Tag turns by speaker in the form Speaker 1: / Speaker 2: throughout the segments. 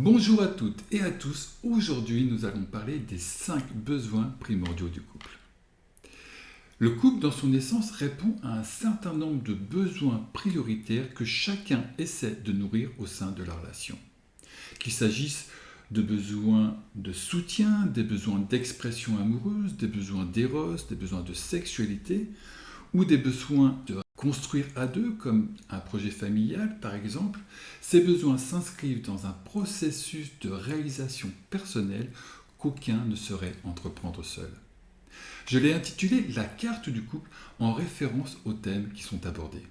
Speaker 1: Bonjour à toutes et à tous, aujourd'hui nous allons parler des 5 besoins primordiaux du couple. Le couple dans son essence répond à un certain nombre de besoins prioritaires que chacun essaie de nourrir au sein de la relation. Qu'il s'agisse de besoins de soutien, des besoins d'expression amoureuse, des besoins d'éros, des besoins de sexualité ou des besoins de construire à deux, comme un projet familial par exemple, ces besoins s'inscrivent dans un processus de réalisation personnelle qu'aucun ne saurait entreprendre seul. Je l'ai intitulé La carte du couple en référence aux thèmes qui sont abordés.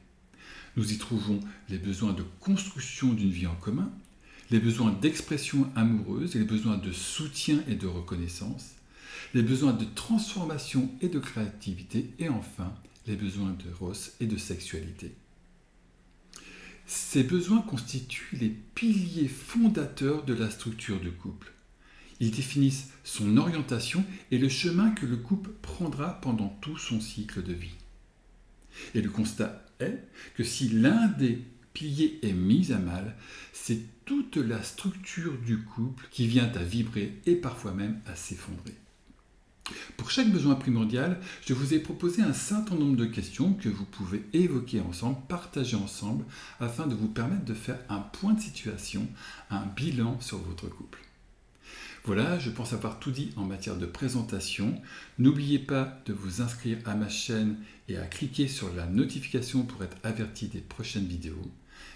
Speaker 1: Nous y trouvons les besoins de construction d'une vie en commun, les besoins d'expression amoureuse et les besoins de soutien et de reconnaissance, les besoins de transformation et de créativité et enfin les besoins d'éros et de sexualité. Ces besoins constituent les piliers fondateurs de la structure du couple. Ils définissent son orientation et le chemin que le couple prendra pendant tout son cycle de vie. Et le constat est que si l'un des piliers est mis à mal, c'est toute la structure du couple qui vient à vibrer et parfois même à s'effondrer. Pour chaque besoin primordial, je vous ai proposé un certain nombre de questions que vous pouvez évoquer ensemble, partager ensemble, afin de vous permettre de faire un point de situation, un bilan sur votre couple. Voilà, je pense avoir tout dit en matière de présentation. N'oubliez pas de vous inscrire à ma chaîne et à cliquer sur la notification pour être averti des prochaines vidéos.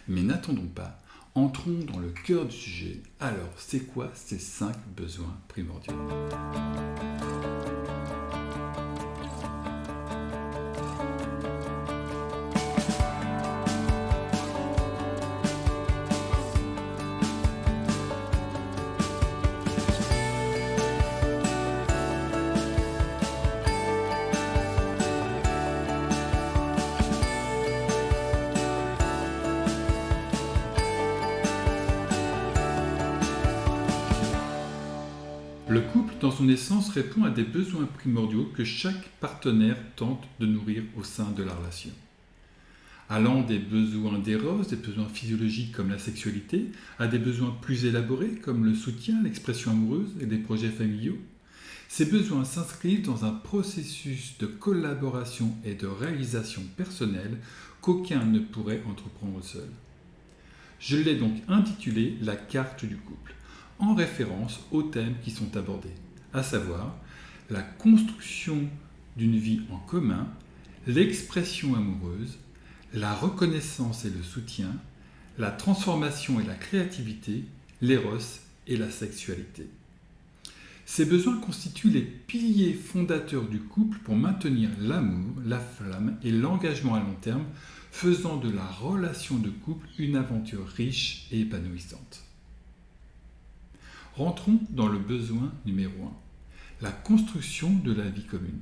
Speaker 1: Mais n'attendons pas, entrons dans le cœur du sujet. Alors, c'est quoi ces 5 besoins primordiaux ? Le couple, dans son essence, répond à des besoins primordiaux que chaque partenaire tente de nourrir au sein de la relation. Allant des besoins d'éros, des besoins physiologiques comme la sexualité, à des besoins plus élaborés comme le soutien, l'expression amoureuse et des projets familiaux, ces besoins s'inscrivent dans un processus de collaboration et de réalisation personnelle qu'aucun ne pourrait entreprendre seul. Je l'ai donc intitulé La carte du couple, en référence aux thèmes qui sont abordés, à savoir la construction d'une vie en commun, l'expression amoureuse, la reconnaissance et le soutien, la transformation et la créativité, l'éros et la sexualité. Ces besoins constituent les piliers fondateurs du couple pour maintenir l'amour, la flamme et l'engagement à long terme, faisant de la relation de couple une aventure riche et épanouissante. Rentrons dans le besoin numéro 1, la construction de la vie commune.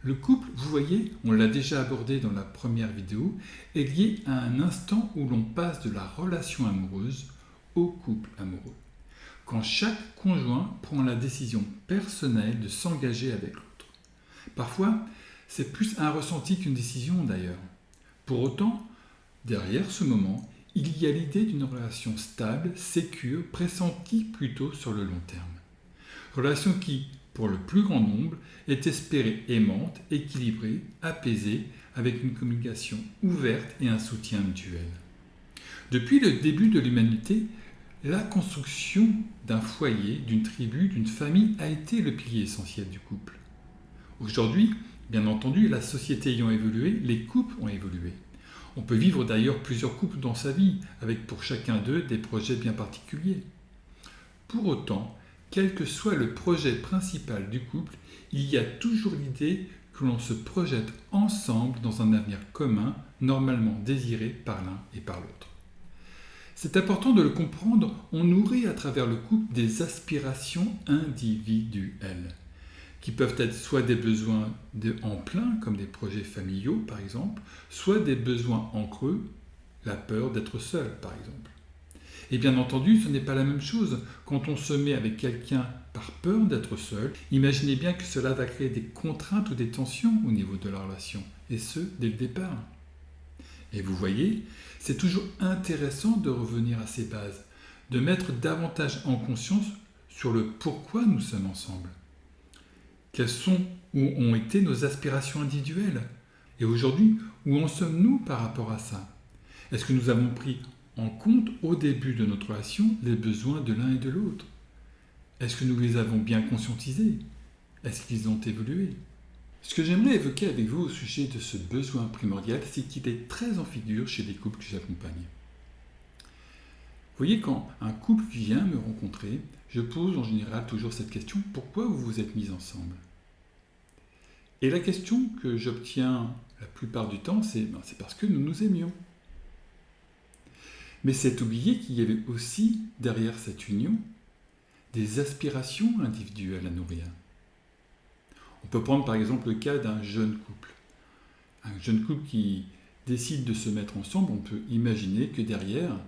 Speaker 1: Le couple, vous voyez, on l'a déjà abordé dans la première vidéo, est lié à un instant où l'on passe de la relation amoureuse au couple amoureux, quand chaque conjoint prend la décision personnelle de s'engager avec l'autre. Parfois, c'est plus un ressenti qu'une décision d'ailleurs. Pour autant, derrière ce moment, il y a l'idée d'une relation stable, sécure, pressentie plutôt sur le long terme. Relation qui, pour le plus grand nombre, est espérée aimante, équilibrée, apaisée, avec une communication ouverte et un soutien mutuel. Depuis le début de l'humanité, la construction d'un foyer, d'une tribu, d'une famille a été le pilier essentiel du couple. Aujourd'hui, bien entendu, la société ayant évolué, les couples ont évolué. On peut vivre d'ailleurs plusieurs couples dans sa vie, avec pour chacun d'eux des projets bien particuliers. Pour autant, quel que soit le projet principal du couple, il y a toujours l'idée que l'on se projette ensemble dans un avenir commun, normalement désiré par l'un et par l'autre. C'est important de le comprendre, on nourrit à travers le couple des aspirations individuelles, qui peuvent être soit des besoins en plein, comme des projets familiaux par exemple, soit des besoins en creux, la peur d'être seul par exemple. Et bien entendu, ce n'est pas la même chose quand on se met avec quelqu'un par peur d'être seul. Imaginez bien que cela va créer des contraintes ou des tensions au niveau de la relation, et ce, dès le départ. Et vous voyez, c'est toujours intéressant de revenir à ces bases, de mettre davantage en conscience sur le pourquoi nous sommes ensemble. Quelles sont ou ont été nos aspirations individuelles? Et aujourd'hui, où en sommes-nous par rapport à ça? Est-ce que nous avons pris en compte au début de notre relation les besoins de l'un et de l'autre? Est-ce que nous les avons bien conscientisés? Est-ce qu'ils ont évolué? Ce que j'aimerais évoquer avec vous au sujet de ce besoin primordial, c'est qu'il est très en figure chez les couples que j'accompagne. Vous voyez, quand un couple vient me rencontrer, je pose en général toujours cette question: pourquoi vous vous êtes mis ensemble? Et la question que j'obtiens la plupart du temps, c'est parce que nous nous aimions. Mais c'est oublier qu'il y avait aussi, derrière cette union, des aspirations individuelles à nourrir. On peut prendre par exemple le cas d'un jeune couple. Un jeune couple qui décide de se mettre ensemble, on peut imaginer que derrière,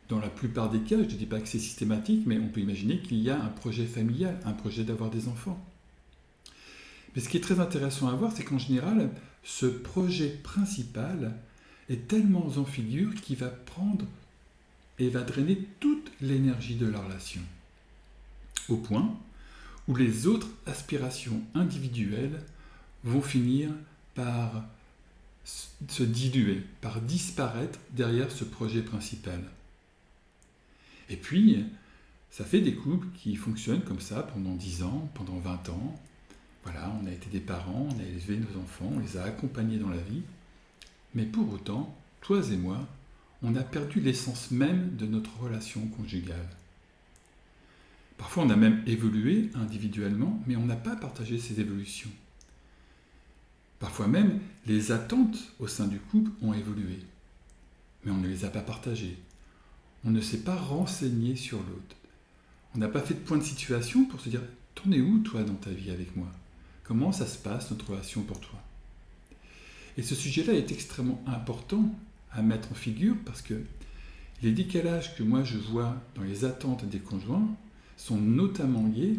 Speaker 1: dans la plupart des cas, je ne dis pas que c'est systématique, mais on peut imaginer qu'il y a un projet familial, un projet d'avoir des enfants. Mais ce qui est très intéressant à voir, c'est qu'en général, ce projet principal est tellement en figure qu'il va prendre et va drainer toute l'énergie de la relation. Au point où les autres aspirations individuelles vont finir par se diluer, par disparaître derrière ce projet principal. Et puis, ça fait des couples qui fonctionnent comme ça pendant 10 ans, pendant 20 ans. Voilà, on a été des parents, on a élevé nos enfants, on les a accompagnés dans la vie. Mais pour autant, toi et moi, on a perdu l'essence même de notre relation conjugale. Parfois, on a même évolué individuellement, mais on n'a pas partagé ces évolutions. Parfois même, les attentes au sein du couple ont évolué, mais on ne les a pas partagées. On ne s'est pas renseigné sur l'autre. On n'a pas fait de point de situation pour se dire: t'en es où toi dans ta vie avec moi? Comment ça se passe notre relation pour toi? Et ce sujet-là est extrêmement important à mettre en figure parce que les décalages que moi je vois dans les attentes des conjoints sont notamment liés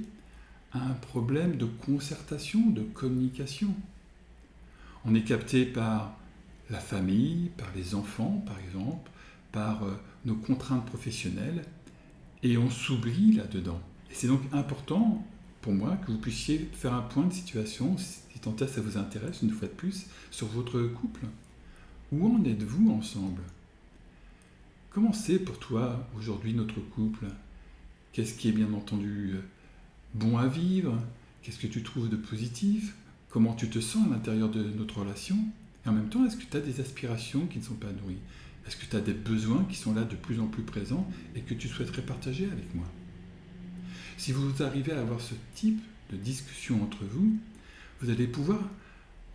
Speaker 1: à un problème de concertation, de communication. On est capté par la famille, par les enfants par exemple, par nos contraintes professionnelles, et on s'oublie là-dedans. Et c'est donc important pour moi que vous puissiez faire un point de situation, si tant est ça vous intéresse, une fois de plus, sur votre couple. Où en êtes-vous ensemble? Comment c'est pour toi aujourd'hui notre couple? Qu'est-ce qui est bien entendu bon à vivre? Qu'est-ce que tu trouves de positif? Comment tu te sens à l'intérieur de notre relation? Et en même temps, est-ce que tu as des aspirations qui ne sont pas nourries? Est-ce que tu as des besoins qui sont là de plus en plus présents et que tu souhaiterais partager avec moi? Si vous arrivez à avoir ce type de discussion entre vous, vous allez pouvoir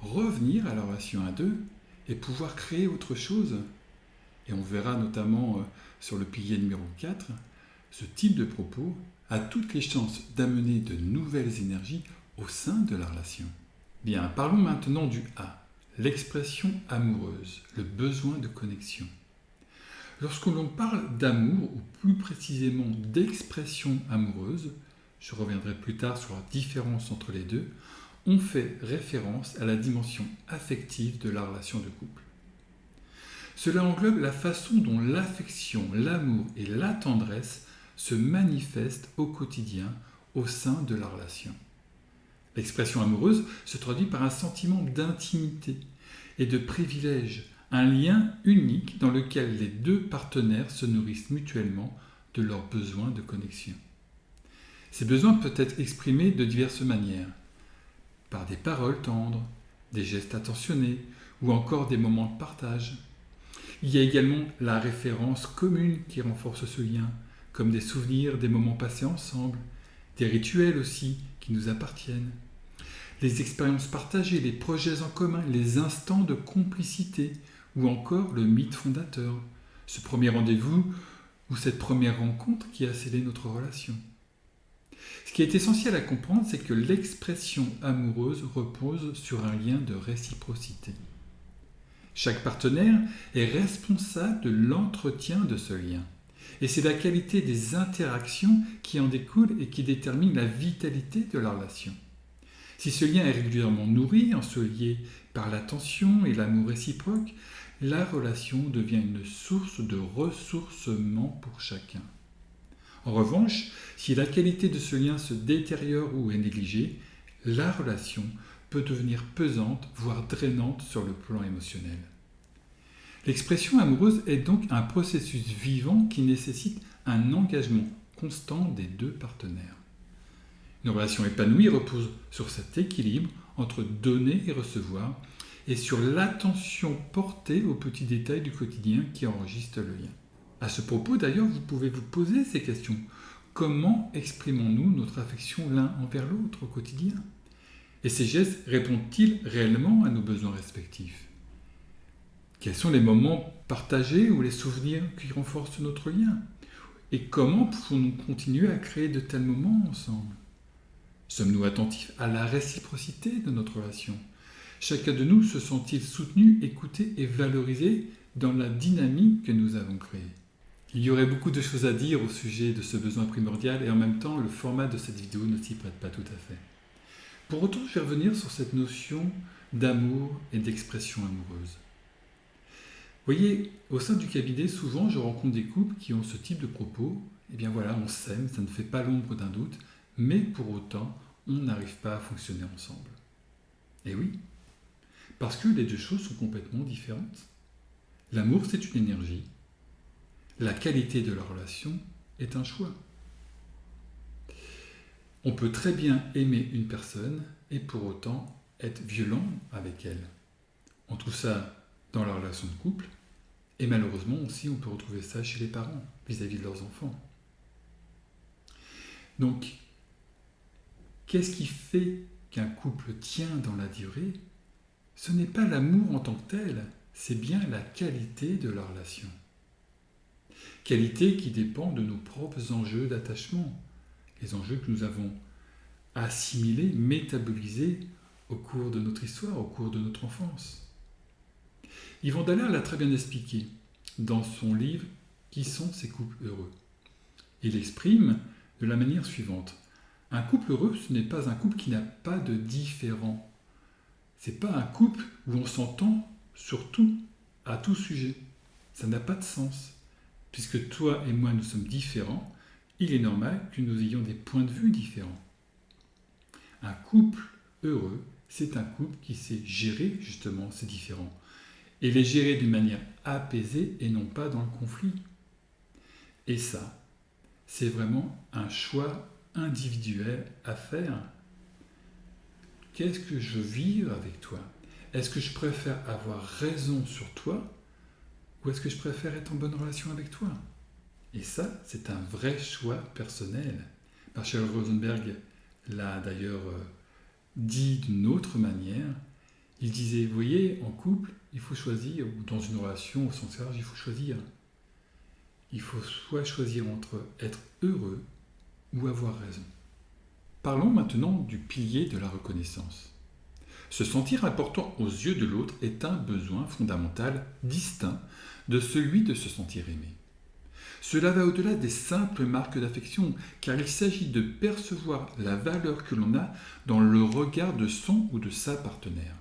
Speaker 1: revenir à la relation à deux et pouvoir créer autre chose. Et on verra notamment sur le pilier numéro 4, ce type de propos a toutes les chances d'amener de nouvelles énergies au sein de la relation. Bien, parlons maintenant du A, l'expression amoureuse, le besoin de connexion. Lorsque l'on parle d'amour, ou plus précisément d'expression amoureuse, je reviendrai plus tard sur la différence entre les deux, on fait référence à la dimension affective de la relation de couple. Cela englobe la façon dont l'affection, l'amour et la tendresse se manifestent au quotidien au sein de la relation. L'expression amoureuse se traduit par un sentiment d'intimité et de privilège, un lien unique dans lequel les deux partenaires se nourrissent mutuellement de leurs besoins de connexion. Ces besoins peuvent être exprimés de diverses manières, par des paroles tendres, des gestes attentionnés ou encore des moments de partage. Il y a également la référence commune qui renforce ce lien, comme des souvenirs des moments passés ensemble, des rituels aussi qui nous appartiennent, les expériences partagées, les projets en commun, les instants de complicité ou encore le mythe fondateur, ce premier rendez-vous ou cette première rencontre qui a scellé notre relation. Ce qui est essentiel à comprendre, c'est que l'expression amoureuse repose sur un lien de réciprocité. Chaque partenaire est responsable de l'entretien de ce lien. Et c'est la qualité des interactions qui en découle et qui détermine la vitalité de la relation. Si ce lien est régulièrement nourri, ensoleillé par l'attention et l'amour réciproque, la relation devient une source de ressourcement pour chacun. En revanche, si la qualité de ce lien se détériore ou est négligée, la relation peut devenir pesante, voire drainante sur le plan émotionnel. L'expression amoureuse est donc un processus vivant qui nécessite un engagement constant des deux partenaires. Une relation épanouie repose sur cet équilibre entre donner et recevoir et sur l'attention portée aux petits détails du quotidien qui enregistrent le lien. À ce propos, d'ailleurs, vous pouvez vous poser ces questions. Comment exprimons-nous notre affection l'un envers l'autre au quotidien ? Et ces gestes répondent-ils réellement à nos besoins respectifs ? Quels sont les moments partagés ou les souvenirs qui renforcent notre lien ? Et comment pouvons-nous continuer à créer de tels moments ensemble ? Sommes-nous attentifs à la réciprocité de notre relation ? Chacun de nous se sent-il soutenu, écouté et valorisé dans la dynamique que nous avons créée ? Il y aurait beaucoup de choses à dire au sujet de ce besoin primordial et en même temps, le format de cette vidéo ne s'y prête pas tout à fait. Pour autant, je vais revenir sur cette notion d'amour et d'expression amoureuse. Vous voyez, au sein du cabinet, souvent, je rencontre des couples qui ont ce type de propos. Eh bien voilà, on s'aime, ça ne fait pas l'ombre d'un doute, mais pour autant, on n'arrive pas à fonctionner ensemble. Et oui, parce que les deux choses sont complètement différentes. L'amour, c'est une énergie. La qualité de la relation est un choix. On peut très bien aimer une personne et pour autant être violent avec elle. On trouve ça dans la relation de couple et malheureusement aussi on peut retrouver ça chez les parents vis-à-vis de leurs enfants. Donc, qu'est-ce qui fait qu'un couple tient dans la durée ? Ce n'est pas l'amour en tant que tel, c'est bien la qualité de la relation. Qualité qui dépend de nos propres enjeux d'attachement, les enjeux que nous avons assimilés, métabolisés au cours de notre histoire, au cours de notre enfance. Yvan Dallaire l'a très bien expliqué dans son livre « Qui sont ces couples heureux ?» Il exprime de la manière suivante. Un couple heureux, ce n'est pas un couple qui n'a pas de différends. Ce n'est pas un couple où on s'entend sur tout, à tout sujet. Ça n'a pas de sens. Puisque toi et moi, nous sommes différents, il est normal que nous ayons des points de vue différents. Un couple heureux, c'est un couple qui sait gérer justement ces différends. Et les gérer d'une manière apaisée et non pas dans le conflit. Et ça, c'est vraiment un choix individuel à faire. Qu'est-ce que je veux vivre avec toi ? Est-ce que je préfère avoir raison sur toi ? Ou est-ce que je préfère être en bonne relation avec toi ? Et ça, c'est un vrai choix personnel. Marshall Rosenberg l'a d'ailleurs dit d'une autre manière. Il disait, vous voyez, en couple, il faut choisir, ou dans une relation au sens large, il faut choisir. Il faut soit choisir entre être heureux ou avoir raison. Parlons maintenant du pilier de la reconnaissance. Se sentir important aux yeux de l'autre est un besoin fondamental distinct de celui de se sentir aimé. Cela va au-delà des simples marques d'affection, car il s'agit de percevoir la valeur que l'on a dans le regard de son ou de sa partenaire.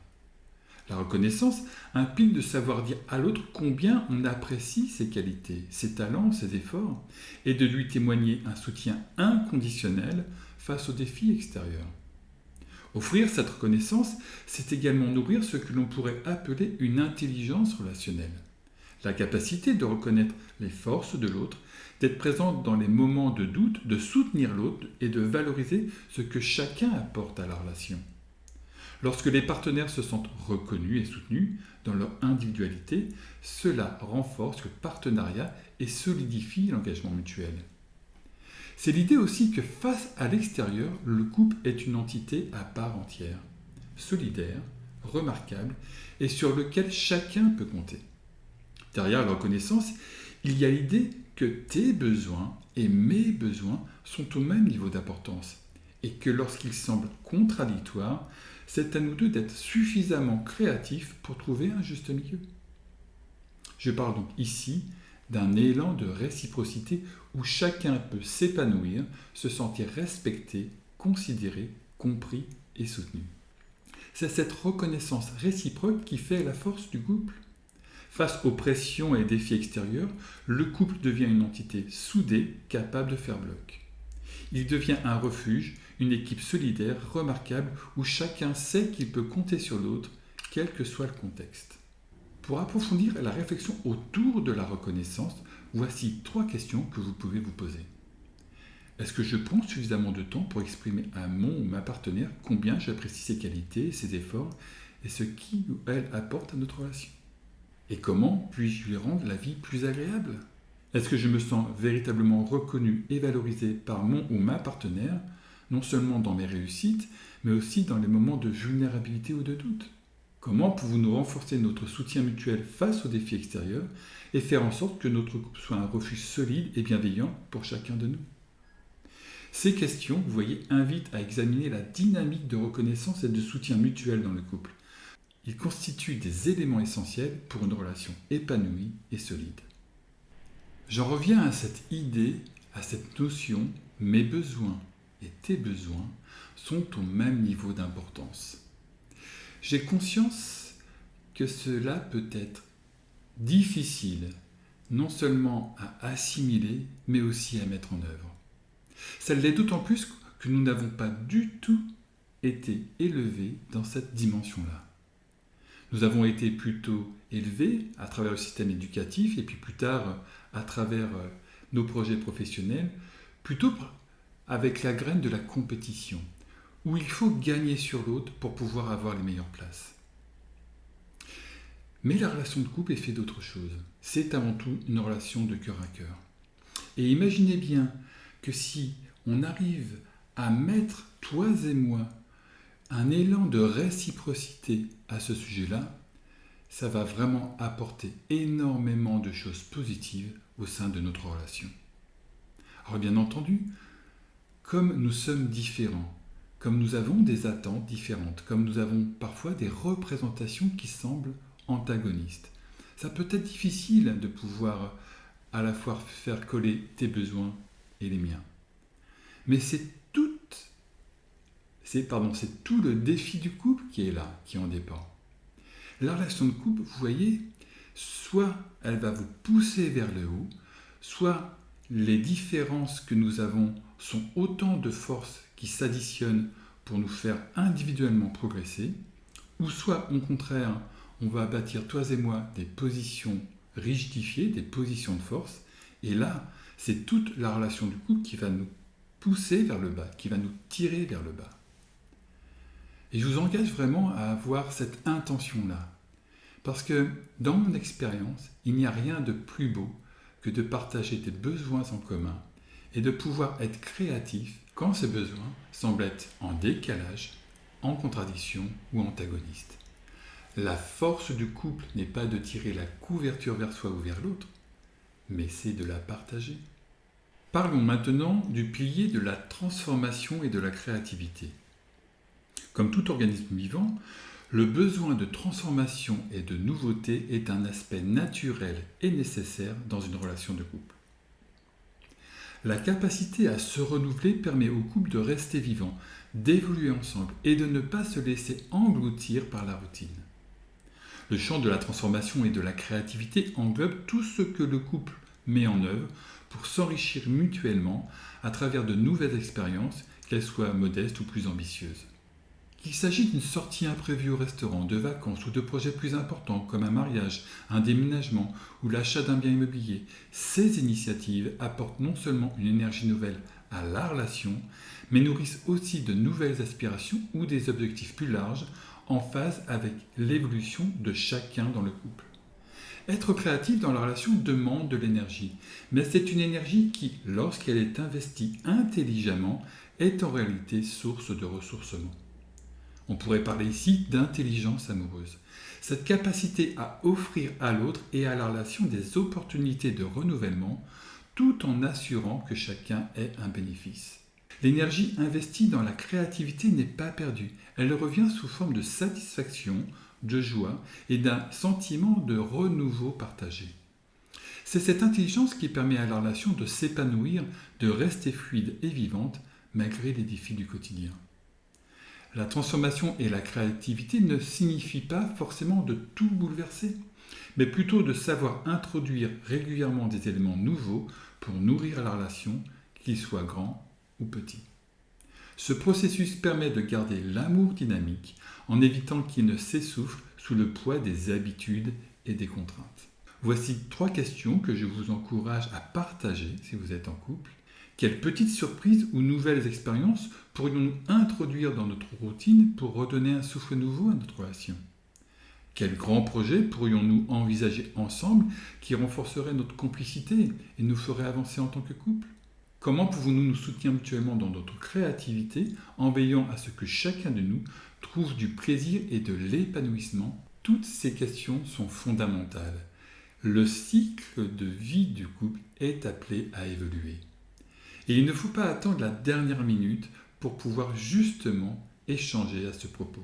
Speaker 1: La reconnaissance implique de savoir dire à l'autre combien on apprécie ses qualités, ses talents, ses efforts, et de lui témoigner un soutien inconditionnel face aux défis extérieurs. Offrir cette reconnaissance, c'est également nourrir ce que l'on pourrait appeler une intelligence relationnelle. La capacité de reconnaître les forces de l'autre, d'être présente dans les moments de doute, de soutenir l'autre et de valoriser ce que chacun apporte à la relation. Lorsque les partenaires se sentent reconnus et soutenus dans leur individualité, cela renforce le partenariat et solidifie l'engagement mutuel. C'est l'idée aussi que face à l'extérieur, le couple est une entité à part entière, solidaire, remarquable et sur lequel chacun peut compter. Derrière la reconnaissance, il y a l'idée que tes besoins et mes besoins sont au même niveau d'importance et que lorsqu'ils semblent contradictoires, c'est à nous deux d'être suffisamment créatifs pour trouver un juste milieu. Je parle donc ici d'un élan de réciprocité où chacun peut s'épanouir, se sentir respecté, considéré, compris et soutenu. C'est cette reconnaissance réciproque qui fait la force du couple. Face aux pressions et défis extérieurs, le couple devient une entité soudée, capable de faire bloc. Il devient un refuge, une équipe solidaire, remarquable, où chacun sait qu'il peut compter sur l'autre, quel que soit le contexte. Pour approfondir la réflexion autour de la reconnaissance, voici 3 questions que vous pouvez vous poser. Est-ce que je prends suffisamment de temps pour exprimer à mon ou ma partenaire combien j'apprécie ses qualités, ses efforts et ce qu'il ou elle apporte à notre relation? Et comment puis-je lui rendre la vie plus agréable? Est-ce que je me sens véritablement reconnu et valorisé par mon ou ma partenaire, non seulement dans mes réussites, mais aussi dans les moments de vulnérabilité ou de doute? Comment pouvons-nous renforcer notre soutien mutuel face aux défis extérieurs et faire en sorte que notre couple soit un refuge solide et bienveillant pour chacun de nous? Ces questions, vous voyez, invitent à examiner la dynamique de reconnaissance et de soutien mutuel dans le couple. Ils constituent des éléments essentiels pour une relation épanouie et solide. J'en reviens à cette idée, à cette notion, mes besoins et tes besoins sont au même niveau d'importance. J'ai conscience que cela peut être difficile, non seulement à assimiler, mais aussi à mettre en œuvre. Ça l'est d'autant plus que nous n'avons pas du tout été élevés dans cette dimension-là. Nous avons été plutôt élevés à travers le système éducatif et puis plus tard à travers nos projets professionnels, plutôt avec la graine de la compétition, où il faut gagner sur l'autre pour pouvoir avoir les meilleures places. Mais la relation de couple est faite d'autre chose. C'est avant tout une relation de cœur à cœur. Et imaginez bien que si on arrive à mettre, toi et moi, un élan de réciprocité à ce sujet-là, ça va vraiment apporter énormément de choses positives au sein de notre relation. Alors bien entendu, comme nous sommes différents, comme nous avons des attentes différentes, comme nous avons parfois des représentations qui semblent antagonistes, ça peut être difficile de pouvoir à la fois faire coller tes besoins et les miens. Mais c'est tout le défi du couple qui est là, qui en dépend. La relation de couple, vous voyez, soit elle va vous pousser vers le haut, soit les différences que nous avons sont autant de forces qui s'additionnent pour nous faire individuellement progresser, ou soit au contraire, on va bâtir, toi et moi, des positions rigidifiées, des positions de force, et là, c'est toute la relation du couple qui va nous pousser vers le bas, qui va nous tirer vers le bas. Et je vous engage vraiment à avoir cette intention-là. Parce que dans mon expérience, il n'y a rien de plus beau que de partager des besoins en commun et de pouvoir être créatif quand ces besoins semblent être en décalage, en contradiction ou antagonistes. La force du couple n'est pas de tirer la couverture vers soi ou vers l'autre, mais c'est de la partager. Parlons maintenant du pilier de la transformation et de la créativité. Comme tout organisme vivant, le besoin de transformation et de nouveauté est un aspect naturel et nécessaire dans une relation de couple. La capacité à se renouveler permet au couple de rester vivant, d'évoluer ensemble et de ne pas se laisser engloutir par la routine. Le champ de la transformation et de la créativité englobe tout ce que le couple met en œuvre pour s'enrichir mutuellement à travers de nouvelles expériences, qu'elles soient modestes ou plus ambitieuses. Qu'il s'agisse d'une sortie imprévue au restaurant, de vacances ou de projets plus importants comme un mariage, un déménagement ou l'achat d'un bien immobilier, ces initiatives apportent non seulement une énergie nouvelle à la relation, mais nourrissent aussi de nouvelles aspirations ou des objectifs plus larges en phase avec l'évolution de chacun dans le couple. Être créatif dans la relation demande de l'énergie, mais c'est une énergie qui, lorsqu'elle est investie intelligemment, est en réalité source de ressourcement. On pourrait parler ici d'intelligence amoureuse. Cette capacité à offrir à l'autre et à la relation des opportunités de renouvellement, tout en assurant que chacun ait un bénéfice. L'énergie investie dans la créativité n'est pas perdue. Elle revient sous forme de satisfaction, de joie et d'un sentiment de renouveau partagé. C'est cette intelligence qui permet à la relation de s'épanouir, de rester fluide et vivante malgré les défis du quotidien. La transformation et la créativité ne signifient pas forcément de tout bouleverser. mais plutôt de savoir introduire régulièrement des éléments nouveaux pour nourrir la relation, qu'ils soient grands ou petits. Ce processus permet de garder l'amour dynamique en évitant qu'il ne s'essouffle sous le poids des habitudes et des contraintes. Voici 3 questions que je vous encourage à partager si vous êtes en couple. Quelles petites surprises ou nouvelles expériences pourrions-nous introduire dans notre routine pour redonner un souffle nouveau à notre relation ? Quels grands projets pourrions-nous envisager ensemble qui renforceraient notre complicité et nous feraient avancer en tant que couple ? Comment pouvons-nous nous soutenir mutuellement dans notre créativité en veillant à ce que chacun de nous trouve du plaisir et de l'épanouissement ? Toutes ces questions sont fondamentales. Le cycle de vie du couple est appelé à évoluer. Et il ne faut pas attendre la dernière minute pour pouvoir justement échanger à ce propos.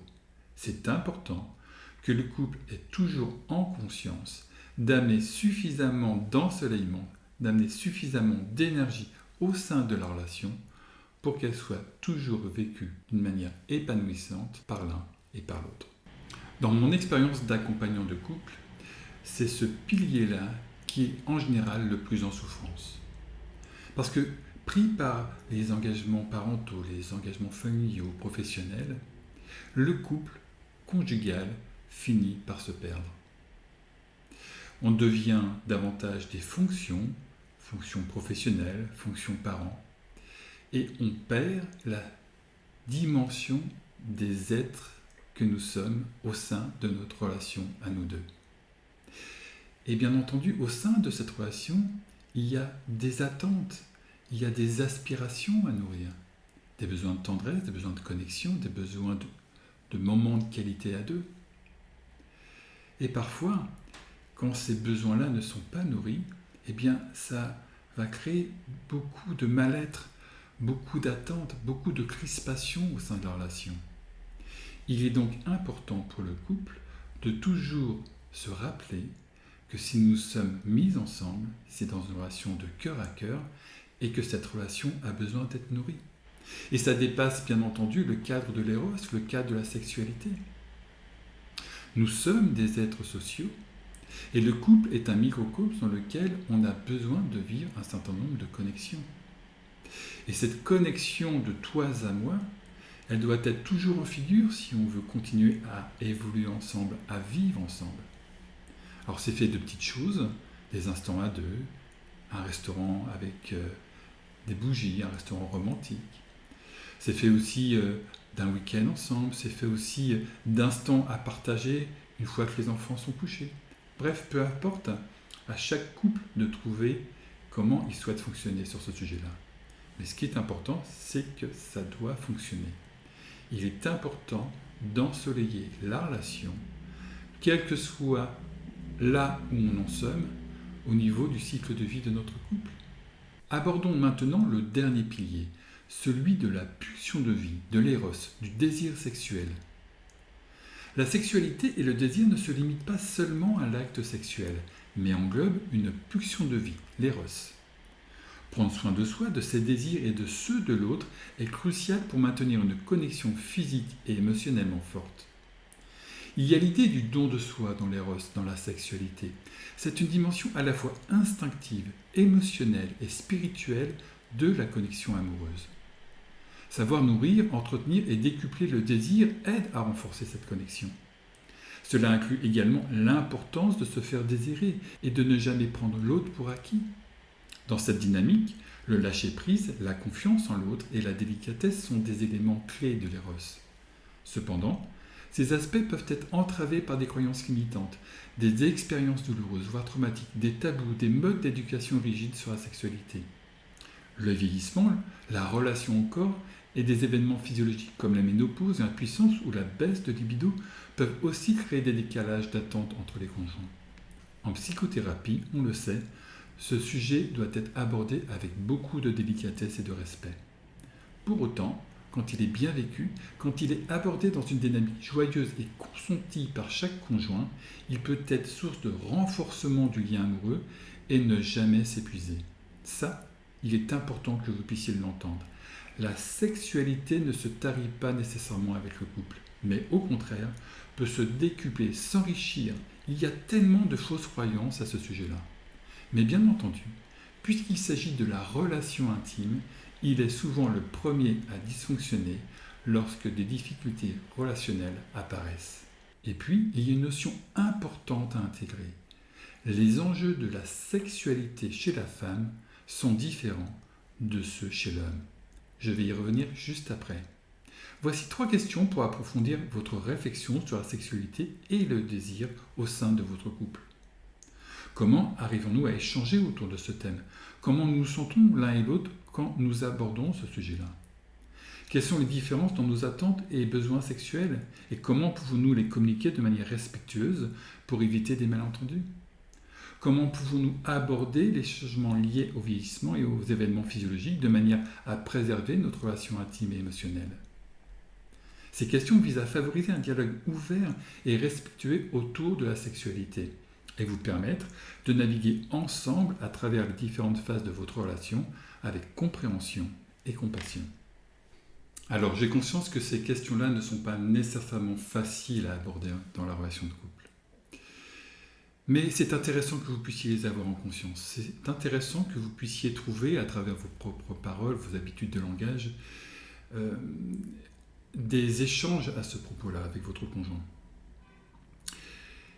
Speaker 1: C'est important que le couple ait toujours en conscience d'amener suffisamment d'ensoleillement, d'amener suffisamment d'énergie au sein de la relation pour qu'elle soit toujours vécue d'une manière épanouissante par l'un et par l'autre. Dans mon expérience d'accompagnant de couple, c'est ce pilier-là qui est en général le plus en souffrance. Parce que pris par les engagements parentaux, les engagements familiaux, professionnels, le couple conjugal finit par se perdre. On devient davantage des fonctions professionnelles, fonctions parents, et on perd la dimension des êtres que nous sommes au sein de notre relation à nous deux. Et bien entendu, au sein de cette relation, il y a des attentes, il y a des aspirations à nourrir, des besoins de tendresse, des besoins de connexion, des besoins de moments de qualité à deux. Et parfois, quand ces besoins-là ne sont pas nourris, eh bien, ça va créer beaucoup de mal-être, beaucoup d'attentes, beaucoup de crispation au sein de la relation. Il est donc important pour le couple de toujours se rappeler que si nous sommes mis ensemble, c'est dans une relation de cœur à cœur et que cette relation a besoin d'être nourrie. Et ça dépasse bien entendu le cadre de l'éros, le cadre de la sexualité. Nous sommes des êtres sociaux et le couple est un microcosme dans lequel on a besoin de vivre un certain nombre de connexions. Et cette connexion de toi à moi, elle doit être toujours en figure si on veut continuer à évoluer ensemble, à vivre ensemble. Alors c'est fait de petites choses, des instants à deux, un restaurant avec des bougies, un restaurant romantique. C'est fait aussi d'un week-end ensemble, c'est fait aussi d'instants à partager une fois que les enfants sont couchés. Bref, peu importe, à chaque couple de trouver comment il souhaite fonctionner sur ce sujet-là. Mais ce qui est important, c'est que ça doit fonctionner. Il est important d'ensoleiller la relation, quel que soit là où on en sommes, au niveau du cycle de vie de notre couple. Abordons maintenant le dernier pilier, celui de la pulsion de vie, de l'éros, du désir sexuel. La sexualité et le désir ne se limitent pas seulement à l'acte sexuel, mais englobent une pulsion de vie, l'éros. Prendre soin de soi, de ses désirs et de ceux de l'autre est crucial pour maintenir une connexion physique et émotionnellement forte. Il y a l'idée du don de soi dans l'éros, dans la sexualité. C'est une dimension à la fois instinctive, émotionnelle et spirituelle de la connexion amoureuse. Savoir nourrir, entretenir et décupler le désir aide à renforcer cette connexion. Cela inclut également l'importance de se faire désirer et de ne jamais prendre l'autre pour acquis. Dans cette dynamique, le lâcher-prise, la confiance en l'autre et la délicatesse sont des éléments clés de l'éros. Cependant, ces aspects peuvent être entravés par des croyances limitantes, des expériences douloureuses, voire traumatiques, des tabous, des modes d'éducation rigides sur la sexualité. Le vieillissement, la relation au corps et des événements physiologiques comme la ménopause, l'impuissance ou la baisse de libido peuvent aussi créer des décalages d'attente entre les conjoints. En psychothérapie, on le sait, ce sujet doit être abordé avec beaucoup de délicatesse et de respect. Pour autant, quand il est bien vécu, quand il est abordé dans une dynamique joyeuse et consentie par chaque conjoint, il peut être source de renforcement du lien amoureux et ne jamais s'épuiser. Ça, il est important que vous puissiez l'entendre. La sexualité ne se tarit pas nécessairement avec le couple, mais au contraire, peut se décupler, s'enrichir Il y a tellement de fausses croyances à ce sujet-là. Mais bien entendu, puisqu'il s'agit de la relation intime, il est souvent le premier à dysfonctionner lorsque des difficultés relationnelles apparaissent. Et puis, il y a une notion importante à intégrer. Les enjeux de la sexualité chez la femme sont différents de ceux chez l'homme. Je vais y revenir juste après. Voici 3 questions pour approfondir votre réflexion sur la sexualité et le désir au sein de votre couple. Comment arrivons-nous à échanger autour de ce thème? Comment nous nous sentons l'un et l'autre quand nous abordons ce sujet-là? Quelles sont les différences dans nos attentes et besoins sexuels? Et comment pouvons-nous les communiquer de manière respectueuse pour éviter des malentendus? Comment pouvons-nous aborder les changements liés au vieillissement et aux événements physiologiques de manière à préserver notre relation intime et émotionnelle? Ces questions visent à favoriser un dialogue ouvert et respectueux autour de la sexualité et vous permettre de naviguer ensemble à travers les différentes phases de votre relation avec compréhension et compassion. Alors, j'ai conscience que ces questions-là ne sont pas nécessairement faciles à aborder dans la relation de couple. Mais c'est intéressant que vous puissiez les avoir en conscience. C'est intéressant que vous puissiez trouver, à travers vos propres paroles, vos habitudes de langage, des échanges à ce propos-là avec votre conjoint.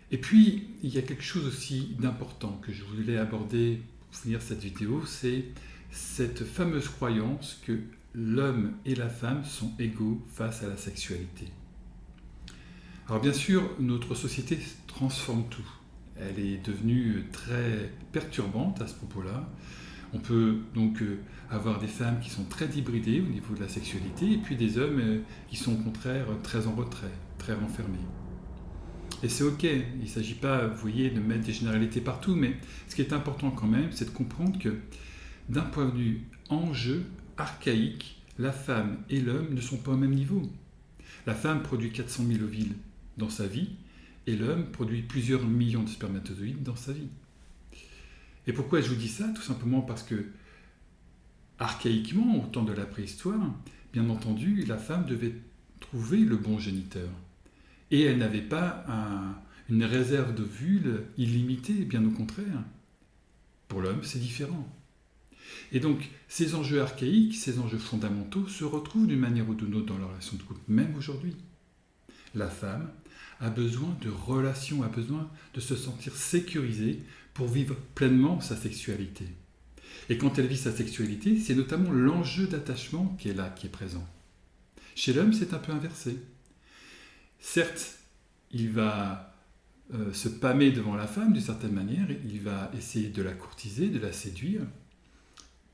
Speaker 1: Et puis, il y a quelque chose aussi d'important que je voulais aborder pour finir cette vidéo, c'est cette fameuse croyance que l'homme et la femme sont égaux face à la sexualité. Alors bien sûr, notre société transforme tout. Elle est devenue très perturbante à ce propos-là. On peut donc avoir des femmes qui sont très débridées au niveau de la sexualité et puis des hommes qui sont au contraire très en retrait, très renfermés. Et c'est ok, il ne s'agit pas, vous voyez, de mettre des généralités partout, mais ce qui est important quand même, c'est de comprendre que d'un point de vue enjeu archaïque, la femme et l'homme ne sont pas au même niveau. La femme produit 400 000 ovules dans sa vie et l'homme produit plusieurs millions de spermatozoïdes dans sa vie. Et pourquoi je vous dis ça? Tout simplement parce que, archaïquement, au temps de la préhistoire, bien entendu, la femme devait trouver le bon géniteur. Et elle n'avait pas une réserve d'ovules illimitée, bien au contraire. Pour l'homme, c'est différent. Et donc, ces enjeux archaïques, ces enjeux fondamentaux se retrouvent d'une manière ou d'une autre dans la relation de couple, même aujourd'hui. La femme a besoin de relations, a besoin de se sentir sécurisée pour vivre pleinement sa sexualité. Et quand elle vit sa sexualité, c'est notamment l'enjeu d'attachement qui est là, qui est présent. Chez l'homme, c'est un peu inversé. Certes, il va se pâmer devant la femme d'une certaine manière, il va essayer de la courtiser, de la séduire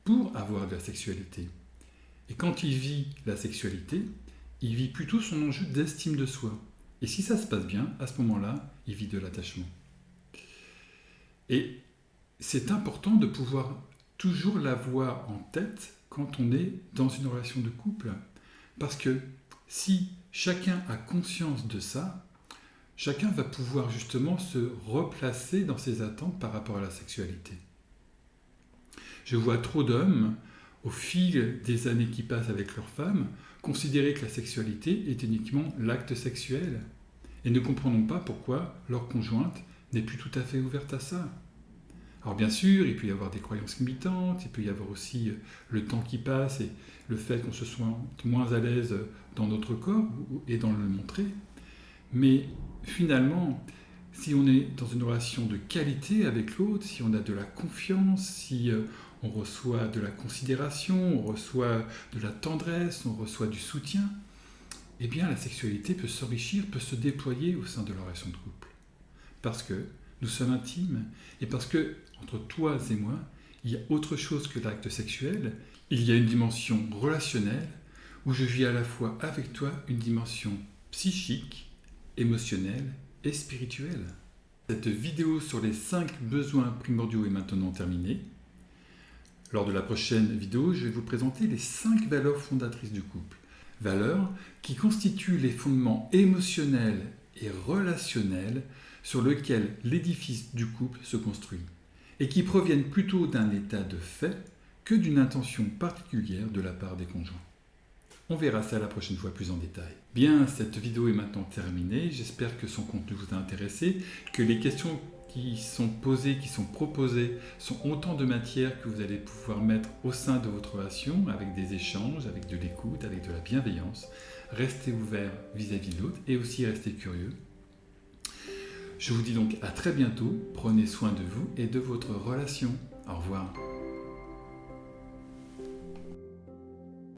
Speaker 1: pour avoir de la sexualité. Et quand il vit la sexualité, il vit plutôt son enjeu d'estime de soi. Et si ça se passe bien, à ce moment-là, il vit de l'attachement. Et c'est important de pouvoir toujours l'avoir en tête quand on est dans une relation de couple. Parce que si chacun a conscience de ça, chacun va pouvoir justement se replacer dans ses attentes par rapport à la sexualité. Je vois trop d'hommes, au fil des années qui passent avec leurs femmes, considérer que la sexualité est uniquement l'acte sexuel et ne comprenons pas pourquoi leur conjointe n'est plus tout à fait ouverte à ça. Alors bien sûr, il peut y avoir des croyances limitantes, il peut y avoir aussi le temps qui passe et le fait qu'on se sente moins à l'aise dans notre corps et dans le montrer. Mais finalement, si on est dans une relation de qualité avec l'autre, si on a de la confiance, si on reçoit de la considération, on reçoit de la tendresse, on reçoit du soutien, eh bien la sexualité peut s'enrichir, peut se déployer au sein de la relation de couple. Parce que nous sommes intimes et parce que, entre toi et moi, il y a autre chose que l'acte sexuel, il y a une dimension relationnelle où je vis à la fois avec toi une dimension psychique, émotionnelle et spirituelle. Cette vidéo sur les 5 besoins primordiaux est maintenant terminée. Lors de la prochaine vidéo, je vais vous présenter les 5 valeurs fondatrices du couple. Valeurs qui constituent les fondements émotionnels et relationnels sur lesquels l'édifice du couple se construit et qui proviennent plutôt d'un état de fait que d'une intention particulière de la part des conjoints. On verra ça la prochaine fois plus en détail. Bien, cette vidéo est maintenant terminée. J'espère que son contenu vous a intéressé, que les questions qui sont posées, qui sont proposées, sont autant de matières que vous allez pouvoir mettre au sein de votre relation, avec des échanges, avec de l'écoute, avec de la bienveillance. Restez ouvert vis-à-vis de l'autre et aussi restez curieux. Je vous dis donc à très bientôt. Prenez soin de vous et de votre relation. Au revoir.